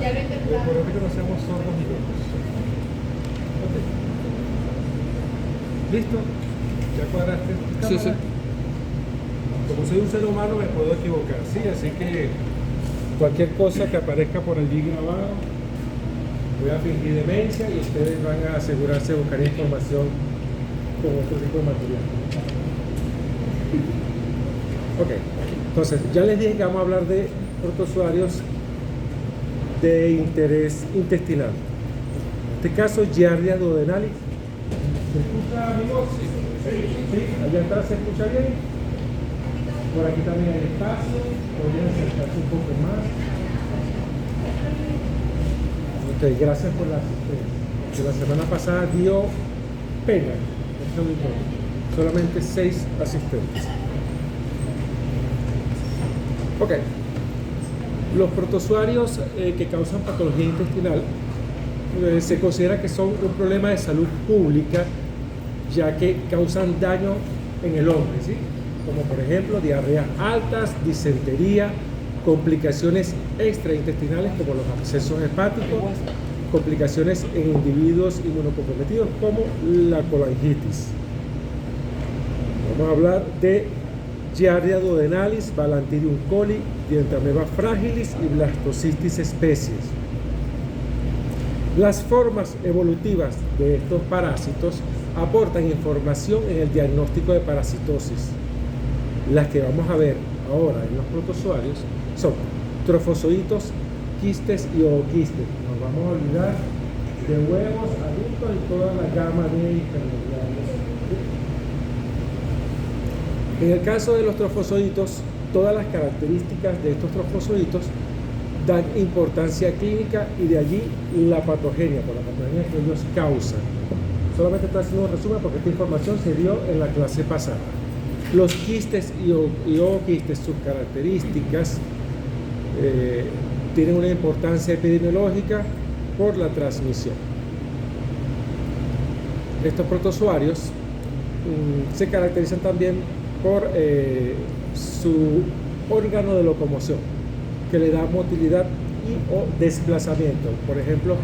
Lo importante es que no seamos sordos ni locos. Ok. ¿Listo? ¿Ya cuadraste tu cámara? Sí, sí. Como soy un ser humano me puedo equivocar, ¿sí? Así que cualquier cosa que aparezca por allí grabado, voy a fingir demencia y ustedes van a asegurarse de buscar información con otro tipo de material. Ok, entonces ya les dije que vamos a hablar de protozoarios de interés intestinal. En este caso, Giardia duodenalis. ¿Se escucha, amigos? Sí, allá atrás se escucha bien. Por aquí también hay espacio, podrían acercarse un poco más. Ok, gracias por la asistencia. Que la semana pasada dio pena. Eso es muy bueno. Solamente 6 asistentes. Ok. Los protozoarios que causan patología intestinal se considera que son un problema de salud pública, ya que causan daño en el hombre, ¿sí? Como por ejemplo diarreas altas, disentería, complicaciones extraintestinales como los abscesos hepáticos, complicaciones en individuos inmunocomprometidos como la colangitis. Vamos a hablar de Giardia duodenalis, Balantidium coli, Dientameba fragilis y Blastocystis species. Las formas evolutivas de estos parásitos aportan información en el diagnóstico de parasitosis. Las que vamos a ver ahora en los protozoarios son trofozoitos, quistes y ooquistes. Nos vamos a olvidar de huevos, adultos y toda la gama de intermediarios. En el caso de los trofozoitos, todas las características de estos trofozoitos dan importancia clínica y de allí la patogenia, por la patogenia que ellos causan. Solamente estoy haciendo un resumen porque esta información se dio en la clase pasada. Los quistes y ooquistes, sus características tienen una importancia epidemiológica por la transmisión. Estos protozoarios se caracterizan también por su órgano de locomoción, que le da motilidad y o desplazamiento. Por ejemplo,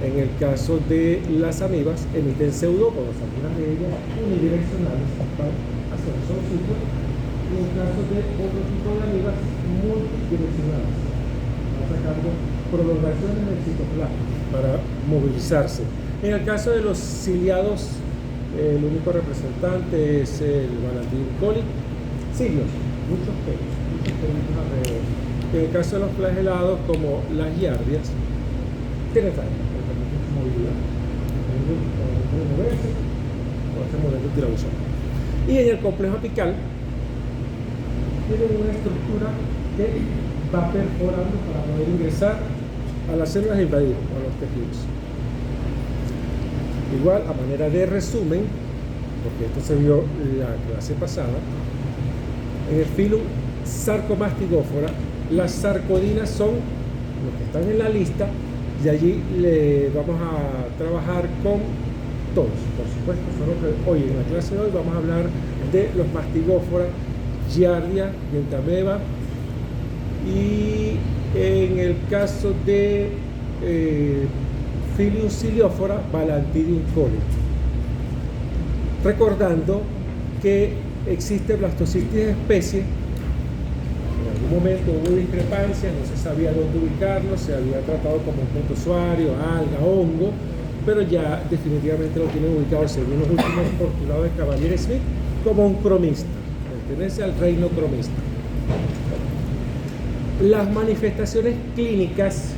en el caso de las amibas, emiten pseudópodos, algunas de ellas unidireccionales, van hacia un solo sitio, y en el caso de otro tipo de amibas, multidireccionales, van sacando prolongaciones del citoplasma para movilizarse. En el caso de los ciliados, el único representante es el Balantidium coli, cilios, muchos pelos alrededor. En el caso de los flagelados, como las giardias, tienen fallo, permiten su movilidad, pueden moverse o hacer movimiento de tirabuzón. Y en el complejo apical, tienen una estructura que va perforando para poder ingresar a las células e invadir a los tejidos. Igual, a manera de resumen, porque esto se vio la clase pasada, en el filum Sarcomastigófora, las sarcodinas son los que están en la lista y allí le vamos a trabajar con todos, por supuesto, solo que hoy en la clase de hoy vamos a hablar de los mastigófora, Giardia, Dientameba y en el caso de Filium ciliófora, Balantidium coli. Recordando que existe Blastocystis especie, en algún momento hubo discrepancias, no se sabía dónde ubicarlo, se había tratado como un protozoario, alga, hongo, pero ya definitivamente lo tienen ubicado según los últimos postulados de Cavalier-Smith como un cromista, pertenece al reino cromista. Las manifestaciones clínicas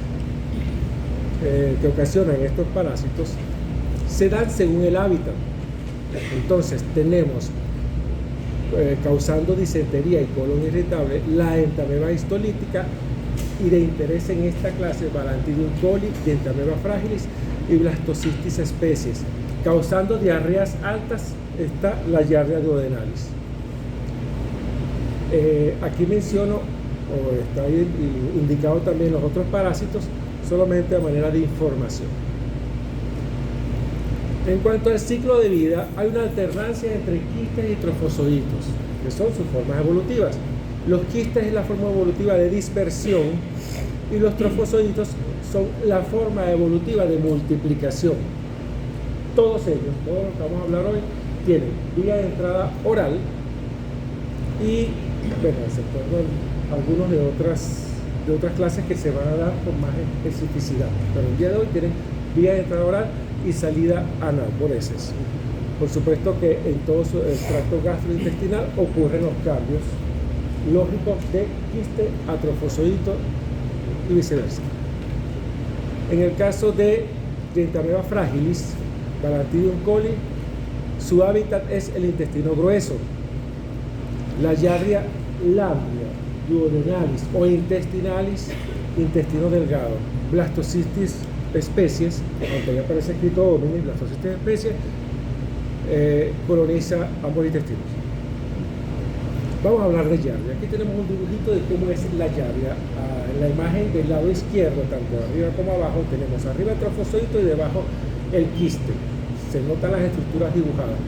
que ocasionan estos parásitos se dan según el hábitat. Entonces tenemos causando disentería y colon irritable la entameba histolítica y de interés en esta clase Balantidium coli, Dientameba fragilis y Blastocystis species. Causando diarreas altas está la Giardia duodenalis. Aquí menciono, o está indicado también los otros parásitos, solamente a manera de información. En cuanto al ciclo de vida, hay una alternancia entre quistes y trofozoitos, que son sus formas evolutivas. Los quistes es la forma evolutiva de dispersión Y los trofozoitos son la forma evolutiva de multiplicación. Todos ellos, todos los que vamos a hablar hoy, tienen vía de entrada oral y, bueno, excepto algunos de otras clases que se van a dar con más especificidad. Pero el día de hoy tienen vía de entrada oral y salida anal por heces. Por supuesto que en todo el tracto gastrointestinal ocurren los cambios lógicos de quiste a trofozoito y viceversa. En el caso de Dientamoeba fragilis, Balantidium coli, su hábitat es el intestino grueso, la Giardia lamblia, duodenalis o intestinalis, intestino delgado, Blastocystis especies, aunque ya aparece escrito hominis, Blastocystis especies, coloniza ambos intestinos. Vamos a hablar de Giardia. Aquí tenemos un dibujito de cómo es la Giardia. En la imagen del lado izquierdo, tanto arriba como abajo, tenemos arriba el trofozoito y debajo el quiste. Se notan las estructuras dibujadas.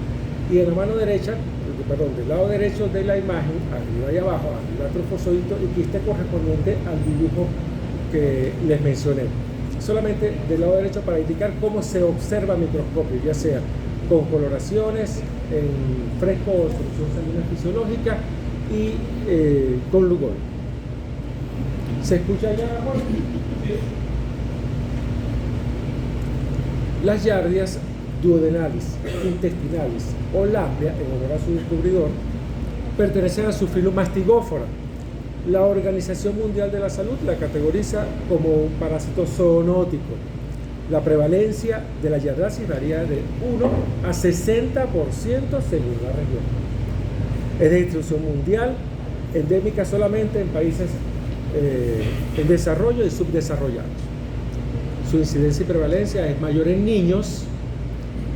Y en la mano derecha, del lado derecho de la imagen, arriba y abajo, arriba trofozoito y quiste correspondiente al dibujo que les mencioné. Solamente del lado derecho para indicar cómo se observa a microscopio, ya sea con coloraciones, en fresco o solución sanguínea fisiológica y con Lugol. ¿Se escucha ya, Juan? Sí. Las Giardias duodenalis, intestinalis o lamblia, en honor a su descubridor, pertenecen a su filo Mastigófora. La Organización Mundial de la Salud la categoriza como un parásito zoonótico. La prevalencia de la giardiasis varía de 1 a 60% según la región. Es de distribución mundial, endémica solamente en países en desarrollo y subdesarrollados. Su incidencia y prevalencia es mayor en niños,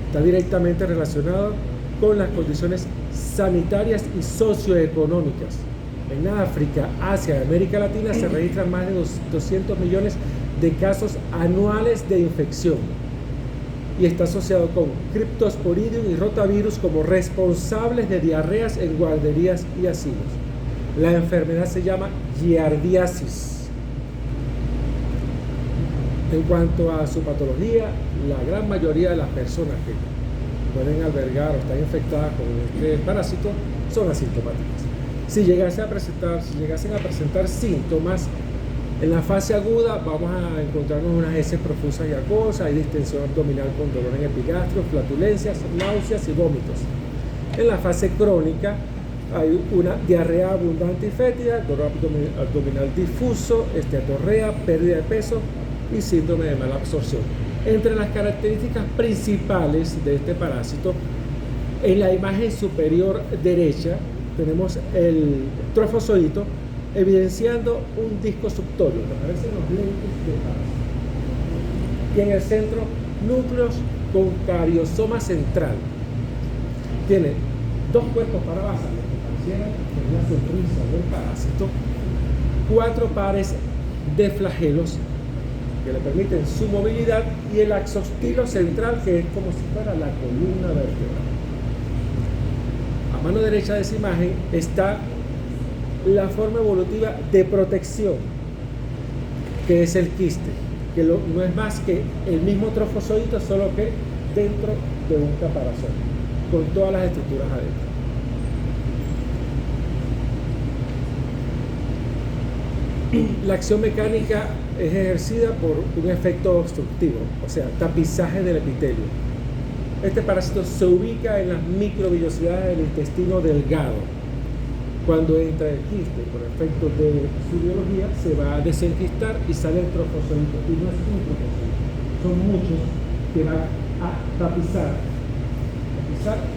está directamente relacionado con las condiciones sanitarias y socioeconómicas. En África, Asia y América Latina se registran más de 200 millones de casos anuales de infección y está asociado con Cryptosporidium y rotavirus como responsables de diarreas en guarderías y asilos. La enfermedad se llama giardiasis. En cuanto a su patología, la gran mayoría de las personas que pueden albergar o están infectadas con este parásito son asintomáticas. Si llegasen a presentar síntomas, en la fase aguda vamos a encontrarnos unas heces profusas y acuosas, hay distensión abdominal con dolor en epigastrio, flatulencias, náuseas y vómitos. En la fase crónica hay una diarrea abundante y fétida, dolor abdominal difuso, esteatorrea, pérdida de peso y síndrome de mala absorción. Entre las características principales de este parásito, en la imagen superior derecha tenemos el trofozoito evidenciando un disco subtórico, que aparecen los lentes de parásito. Y en el centro, núcleos con cariosoma central. Tiene dos cuerpos parabasales que parecieran tener la sonrisa del parásito, 4 pares de flagelos que le permiten su movilidad y el axostilo central, que es como si fuera la columna vertebral. A mano derecha de esa imagen está la forma evolutiva de protección, que es el quiste, que no es más que el mismo trofozoito, solo que dentro de un caparazón, con todas las estructuras adentro. La acción mecánica es ejercida por un efecto obstructivo, o sea, tapizaje del epitelio. Este parásito se ubica en las microvillosidades del intestino delgado. Cuando entra el quiste, por efecto de su biología, se va a desenquistar y sale el trofozoito. Y no es un trofozoito, son muchos que van a tapizar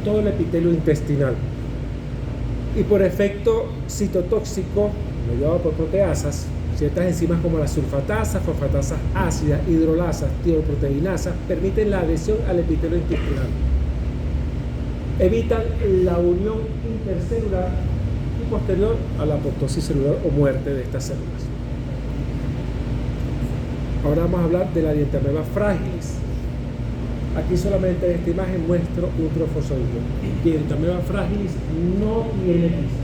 todo el epitelio intestinal. Y por efecto citotóxico, mediado por proteasas, ciertas enzimas como las sulfatasas, fosfatasas ácidas, hidrolasas, tioproteinasas, permiten la adhesión al epitelio intestinal. Evitan la unión intercelular y posterior a la apoptosis celular o muerte de estas células. Ahora vamos a hablar de la Dientamoeba fragilis. Aquí solamente en esta imagen muestro un trofozoito. Dientamoeba fragilis no tiene quiste,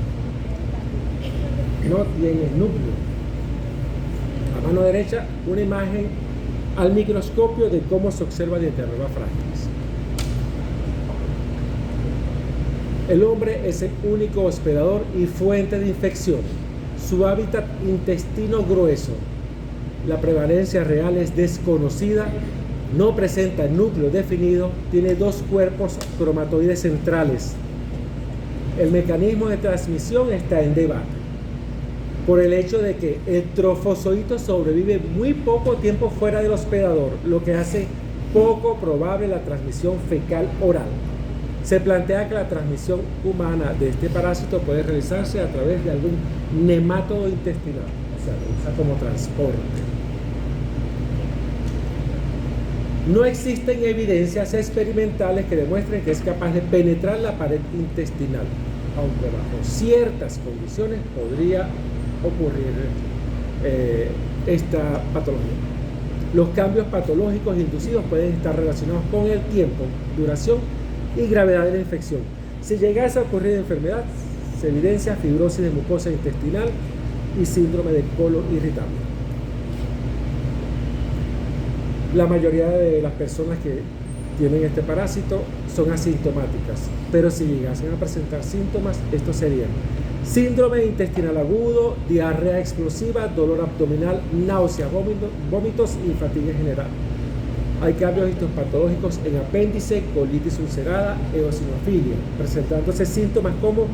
no tiene núcleo. A Mano derecha, una imagen al microscopio de cómo se observa diente arriba frágiles. El hombre es el único hospedador y fuente de infección. Su hábitat intestino grueso. La prevalencia real es desconocida, no presenta núcleo definido, tiene dos cuerpos cromatoides centrales. El mecanismo de transmisión está en debate, por el hecho de que el trofozoito sobrevive muy poco tiempo fuera del hospedador, lo que hace poco probable la transmisión fecal oral. Se plantea que la transmisión humana de este parásito puede realizarse a través de algún nemátodo intestinal, o sea, lo usa como transporte. No existen evidencias experimentales que demuestren que es capaz de penetrar la pared intestinal, aunque bajo ciertas condiciones podría ocurrir esta patología. Los cambios patológicos inducidos pueden estar relacionados con el tiempo, duración y gravedad de la infección. Si llegase a ocurrir enfermedad, se evidencia fibrosis de mucosa intestinal y síndrome de colon irritable. La mayoría de las personas que tienen este parásito son asintomáticas, pero si llegasen a presentar síntomas, estos serían síndrome intestinal agudo, diarrea explosiva, dolor abdominal, náuseas, vómitos y fatiga general. Hay cambios histopatológicos en apéndice, colitis ulcerada, eosinofilia, presentándose síntomas como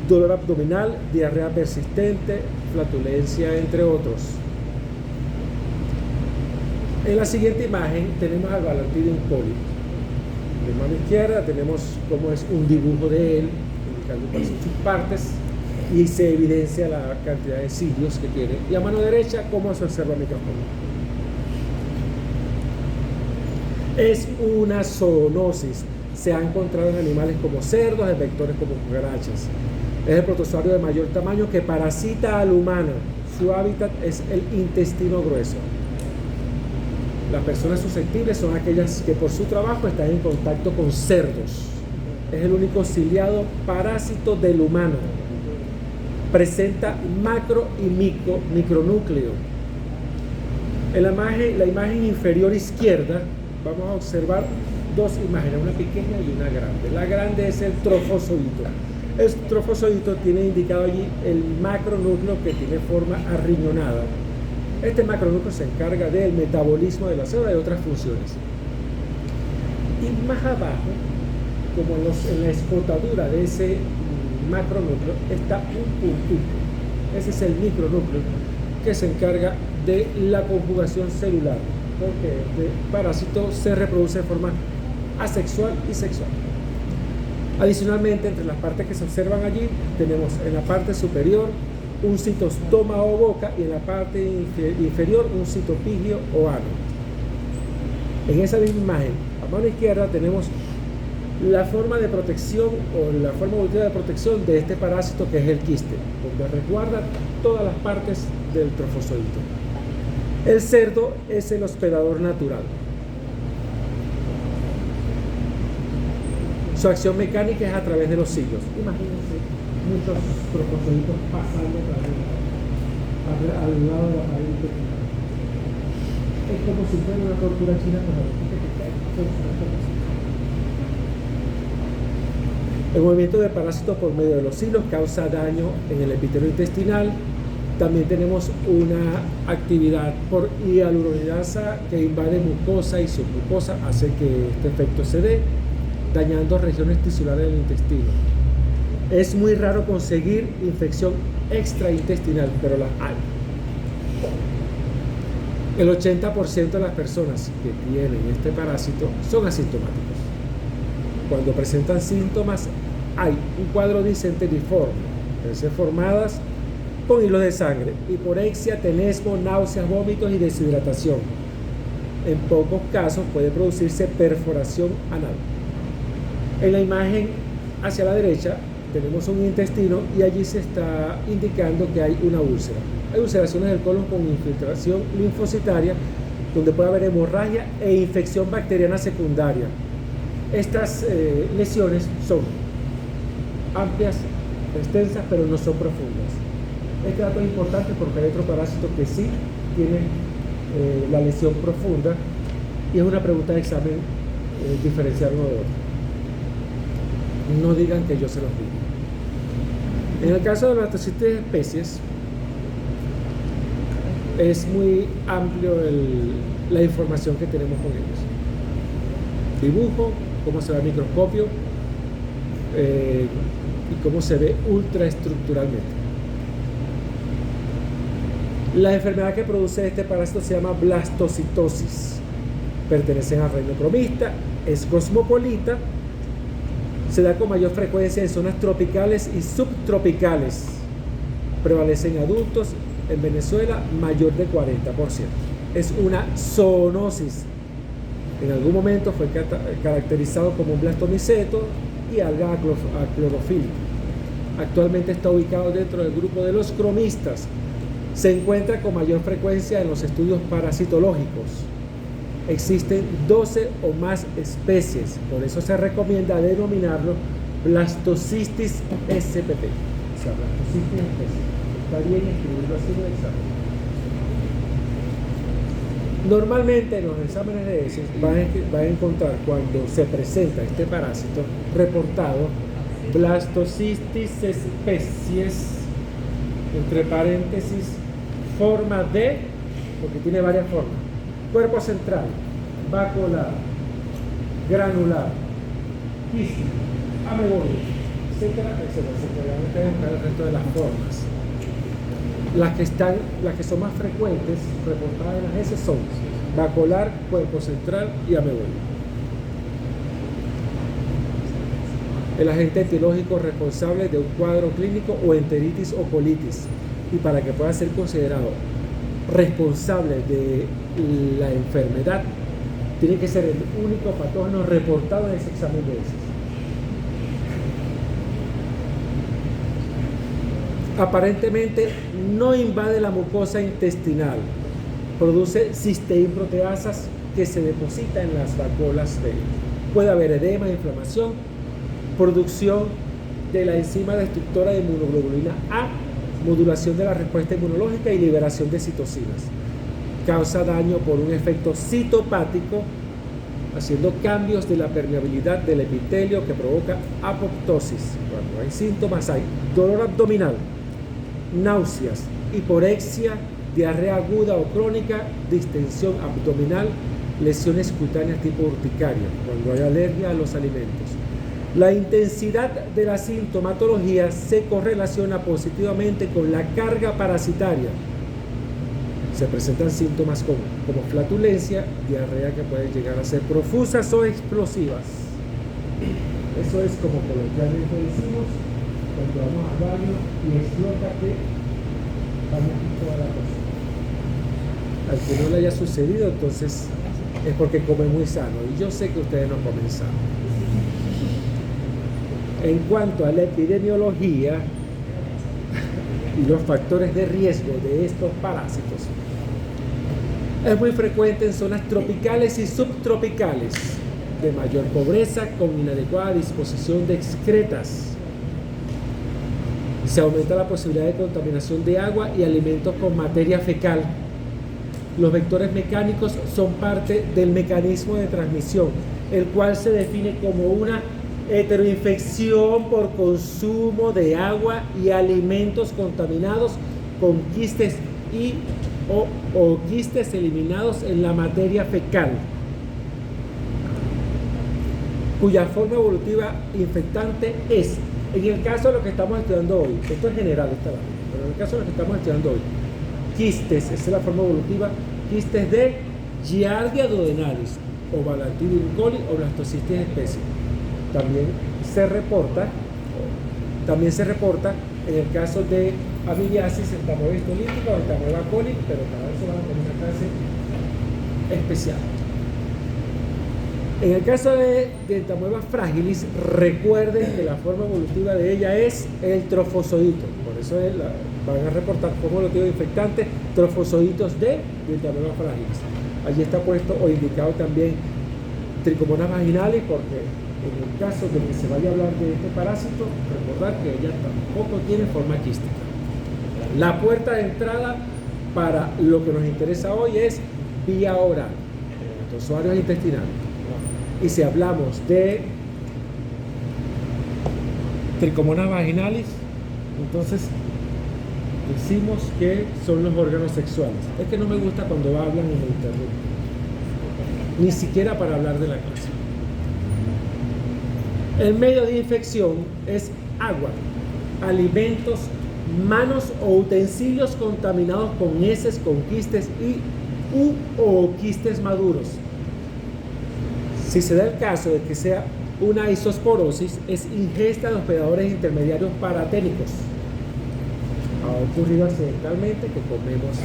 dolor abdominal, diarrea persistente, flatulencia, entre otros. En la siguiente imagen tenemos al Balantidium coli. De mano izquierda tenemos cómo es un dibujo de él, indicando cuáles son sus partes, y se evidencia la cantidad de cilios que tiene. Y a mano derecha, cómo se observa el microscopio. Es una zoonosis. Se ha encontrado en animales como cerdos, en vectores como cucarachas. Es el protozoario de mayor tamaño que parasita al humano. Su hábitat es el intestino grueso. Las personas susceptibles son aquellas que por su trabajo están en contacto con cerdos. Es el único ciliado parásito del humano. Presenta macro y micronúcleo. En la imagen inferior izquierda vamos a observar dos imágenes, una pequeña y una grande. La grande es el trofozoito. El trofozoito tiene indicado allí el macronúcleo que tiene forma arriñonada. Este macronúcleo se encarga del metabolismo de la célula y otras funciones. Y más abajo, como en la escotadura de ese macronúcleo, está un puntito. Ese es el micronúcleo que se encarga de la conjugación celular, porque este parásito se reproduce de forma asexual y sexual. Adicionalmente, entre las partes que se observan allí, tenemos en la parte superior un citostoma o boca y en la parte inferior un citopigio o ano. En esa misma imagen, a mano izquierda, tenemos la forma de protección o la forma evolutiva de protección de este parásito, que es el quiste, donde resguarda todas las partes del trofozoito. El cerdo es el hospedador natural. Su acción mecánica es a través de los cilios. Imagínense muchos trofozoitos pasando al lado de la pared intestinal. Es como si fuera una tortura china con la boquita que cae. El movimiento de parásitos por medio de los cilios causa daño en el epitelio intestinal. También tenemos una actividad por hialuronidasa que invade mucosa y submucosa, hace que este efecto se dé, dañando regiones tisulares del intestino. Es muy raro conseguir infección extraintestinal, pero las hay. El 80% de las personas que tienen este parásito son asintomáticos. Cuando presentan síntomas, hay un cuadro disentériforme, heces formadas con hilos de sangre, hiporexia, tenesmo, náuseas, vómitos y deshidratación. En pocos casos puede producirse perforación anal. En la imagen hacia la derecha tenemos un intestino y allí se está indicando que hay una úlcera. Hay ulceraciones del colon con infiltración linfocitaria, donde puede haber hemorragia e infección bacteriana secundaria. Estas lesiones son amplias, extensas, pero no son profundas. Este dato es importante porque hay otro parásito que sí tiene la lesión profunda, y es una pregunta de examen diferenciar uno de otro. No digan que yo se los digo. En el caso de blastocistitis de especies, es muy amplio la información que tenemos con ellos. Dibujo, cómo se ve al microscopio y cómo se ve ultraestructuralmente. La enfermedad que produce este parásito se llama blastocitosis. Pertenecen al reino cromista, es cosmopolita, se da con mayor frecuencia en zonas tropicales y subtropicales. Prevalece en adultos, en Venezuela mayor de 40%. Es una zoonosis. En algún momento fue caracterizado como un blastomiceto y alga aclorofílica. Actualmente está ubicado dentro del grupo de los cromistas. Se encuentra con mayor frecuencia en los estudios parasitológicos. Existen 12 o más especies, por eso se recomienda denominarlo Blastocystis spp. O sea, Blastocystis spp. Está bien escribirlo así en el examen. Normalmente en los exámenes de heces van a encontrar, cuando se presenta este parásito reportado, Blastocystis especies, entre paréntesis, forma de, porque tiene varias formas: cuerpo central, vacuolar, granular, quístico, ameboide, etcétera, etcétera. Seguramente está el resto de las formas. Las que son más frecuentes reportadas en las heces son vacuolar, cuerpo central y ameboide. El agente etiológico responsable de un cuadro clínico o enteritis o colitis, y para que pueda ser considerado responsable de la enfermedad, tiene que ser el único patógeno reportado en ese examen de heces. Aparentemente no invade la mucosa intestinal, produce cisteín proteasas que se deposita en las vacuolas de él. Puede haber edema, inflamación, producción de la enzima destructora de inmunoglobulina A, modulación de la respuesta inmunológica y liberación de citocinas. Causa daño por un efecto citopático, haciendo cambios de la permeabilidad del epitelio que provoca apoptosis. Cuando hay síntomas hay dolor abdominal, náuseas, hiporexia, diarrea aguda o crónica, distensión abdominal, lesiones cutáneas tipo urticaria, cuando hay alergia a los alimentos. La intensidad de la sintomatología se correlaciona positivamente con la carga parasitaria. Se presentan síntomas como flatulencia, diarrea que pueden llegar a ser profusas o explosivas. Eso es como coloquialmente decimos cuando vamos al baño y explota que vamos toda la cosa. Al que no le haya sucedido, entonces es porque come muy sano, y yo sé que ustedes no comen sano. En cuanto a la epidemiología y los factores de riesgo de estos parásitos, es muy frecuente en zonas tropicales y subtropicales de mayor pobreza con inadecuada disposición de excretas. Se aumenta la posibilidad de contaminación de agua y alimentos con materia fecal. Los vectores mecánicos son parte del mecanismo de transmisión, el cual se define como una heteroinfección por consumo de agua y alimentos contaminados con quistes o quistes eliminados en la materia fecal, cuya forma evolutiva infectante es, en el caso de lo que estamos estudiando hoy, esto es general, pero en el caso de lo que estamos estudiando hoy, quistes, esa es la forma evolutiva, quistes de Giardia duodenalis o Bacillus coli o Blastocystis especies. También se reporta en el caso de amibiasis, entamoeba histolítica o entamoeba coli, pero para eso van a tener una clase especial. En el caso de entamoeba fragilis, recuerden que la forma evolutiva de ella es el trofozoito, por eso van a reportar forma evolutiva infectante trofozoitos de entamoeba fragilis. Allí está puesto o indicado también tricomonas vaginales, porque en el caso de que se vaya a hablar de este parásito, recordar que ella tampoco tiene forma quística. La puerta de entrada para lo que nos interesa hoy es vía oral, los usuarios intestinales. Y si hablamos de tricomonas vaginalis, entonces decimos que son los órganos sexuales. Es que no me gusta cuando hablan y me interrumpen, ni siquiera para hablar de la clase. El medio de infección es agua, alimentos, manos o utensilios contaminados con heces, con quistes o quistes maduros. Si se da el caso de que sea una isosporosis, es ingesta de hospedadores intermediarios paraténicos. Ha ocurrido accidentalmente que comemos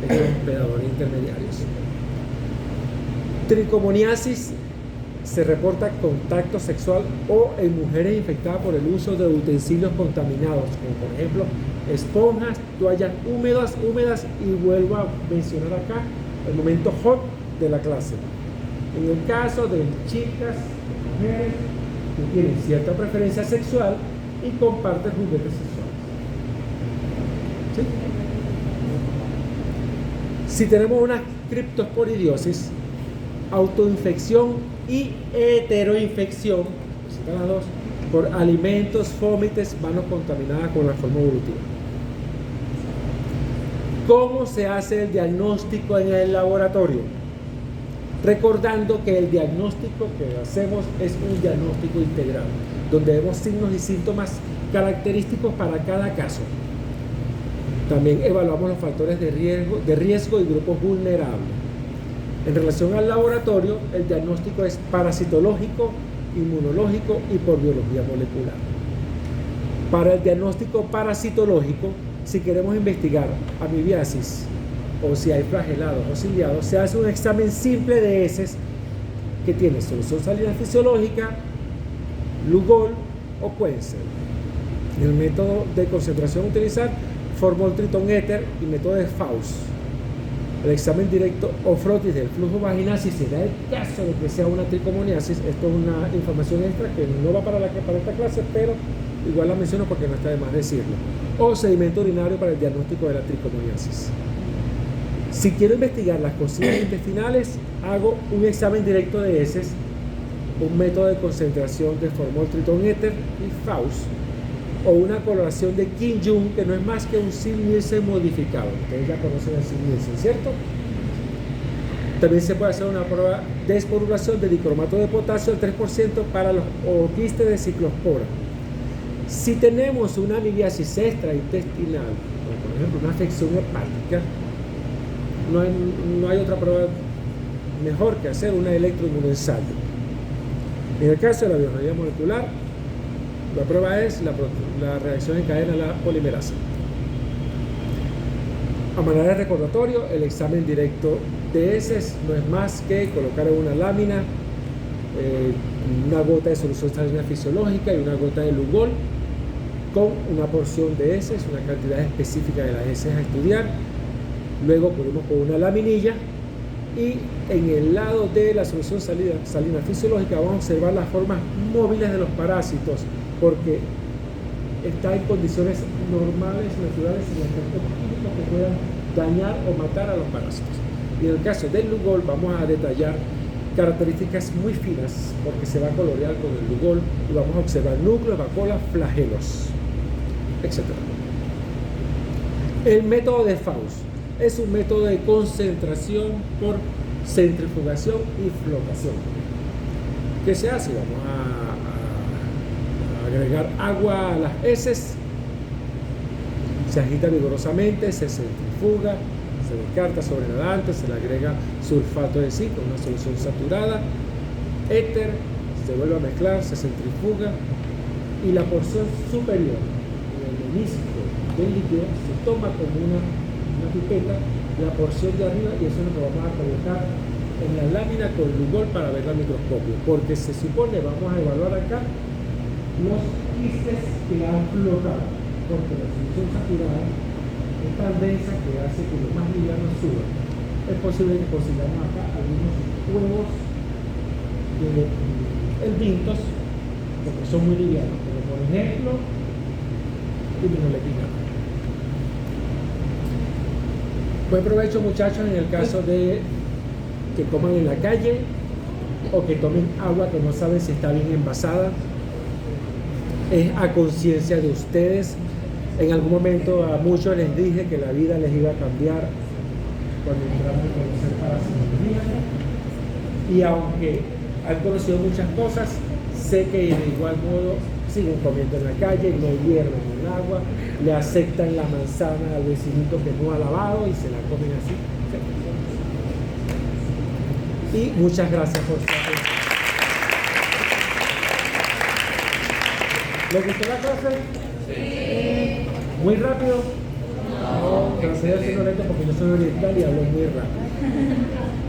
estos hospedadores intermediarios. Tricomoniasis se reporta contacto sexual o en mujeres infectadas por el uso de utensilios contaminados, como por ejemplo esponjas, toallas húmedas, y vuelvo a mencionar acá el momento hot de la clase. En el caso de chicas, mujeres que tienen cierta preferencia sexual y comparten juguetes sexuales. ¿Sí? Si tenemos una criptosporidiosis, autoinfección y heteroinfección, las dos, por alimentos, fómites, manos contaminadas con la forma evolutiva. ¿Cómo se hace el diagnóstico en el laboratorio? Recordando que el diagnóstico que hacemos es un diagnóstico integral, donde vemos signos y síntomas característicos para cada caso. También evaluamos los factores de riesgo y grupos vulnerables. En relación al laboratorio, el diagnóstico es parasitológico, inmunológico y por biología molecular. Para el diagnóstico parasitológico, si queremos investigar amibiasis o si hay flagelados o ciliados, se hace un examen simple de heces que tiene solución salina fisiológica, Lugol o Quenzel. El método de concentración a utilizar, formol tritón éter y método de Faust. El examen directo o frotis del flujo vaginal, si se da el caso de que sea una tricomoniasis. Esto es una información extra que no va para esta clase, pero igual la menciono porque no está de más decirlo. O sedimento urinario para el diagnóstico de la tricomoniasis. Si quiero investigar las cocinas intestinales, hago un examen directo de heces, un método de concentración de formol tritón éter y Faust, o una coloración de Kim-Jung, que no es más que un Sil-Nielsen modificado. Ustedes ya conocen el Sil-Nielsen, ¿cierto? También se puede hacer una prueba de esporulación de dicromato de potasio al 3% para los quistes de ciclospora. Si tenemos una amibiasis extraintestinal, o por ejemplo una afección hepática, no hay otra prueba mejor que hacer una electroinmunoensayo. En el caso de la biología molecular, la prueba es la reacción en cadena a la polimerasa. A manera de recordatorio, el examen directo de heces no es más que colocar en una lámina una gota de solución salina fisiológica y una gota de Lugol con una porción de heces, una cantidad específica de las heces a estudiar. Luego ponemos con una laminilla y en el lado de la solución salina fisiológica vamos a observar las formas móviles de los parásitos, porque está en condiciones normales, naturales, sin efectos químicos que puedan dañar o matar a los parásitos. Y en el caso del Lugol vamos a detallar características muy finas, porque se va a colorear con el Lugol y vamos a observar núcleos, vacuolas, flagelos, etc. El método de Faust es un método de concentración por centrifugación y flotación. ¿Qué se hace? Vamos a agregar agua a las heces, se agita vigorosamente, se centrifuga, se descarta sobrenadante, se le agrega sulfato de zinc, una solución saturada, éter, se vuelve a mezclar, se centrifuga y la porción superior del menisco del líquido se toma como una pipeta, la porción de arriba, y eso es lo que vamos a colocar en la lámina con Lugol para verla al microscopio, porque se supone, vamos a evaluar acá los quistes que han flotado, porque la solución saturada es tan densa que hace que los más livianos suban. Es posible que consigamos acá algunos huevos de elvintos, porque son muy livianos, pero por ejemplo, immunolequina. Buen provecho, muchachos, en el caso de que coman en la calle o que tomen agua que no saben si está bien envasada. Es a conciencia de ustedes. En algún momento a muchos les dije que la vida les iba a cambiar cuando entramos a conocer parapsicología. Y aunque han conocido muchas cosas, sé que de igual modo siguen comiendo en la calle, no hierven el agua, le aceptan la manzana al vecinito que no ha lavado y se la comen así. Y muchas gracias por su atención. ¿Les gustó la clase? Sí. ¿Muy rápido? No. Traté de hacerlo lento porque yo soy oriental y hablo muy rápido.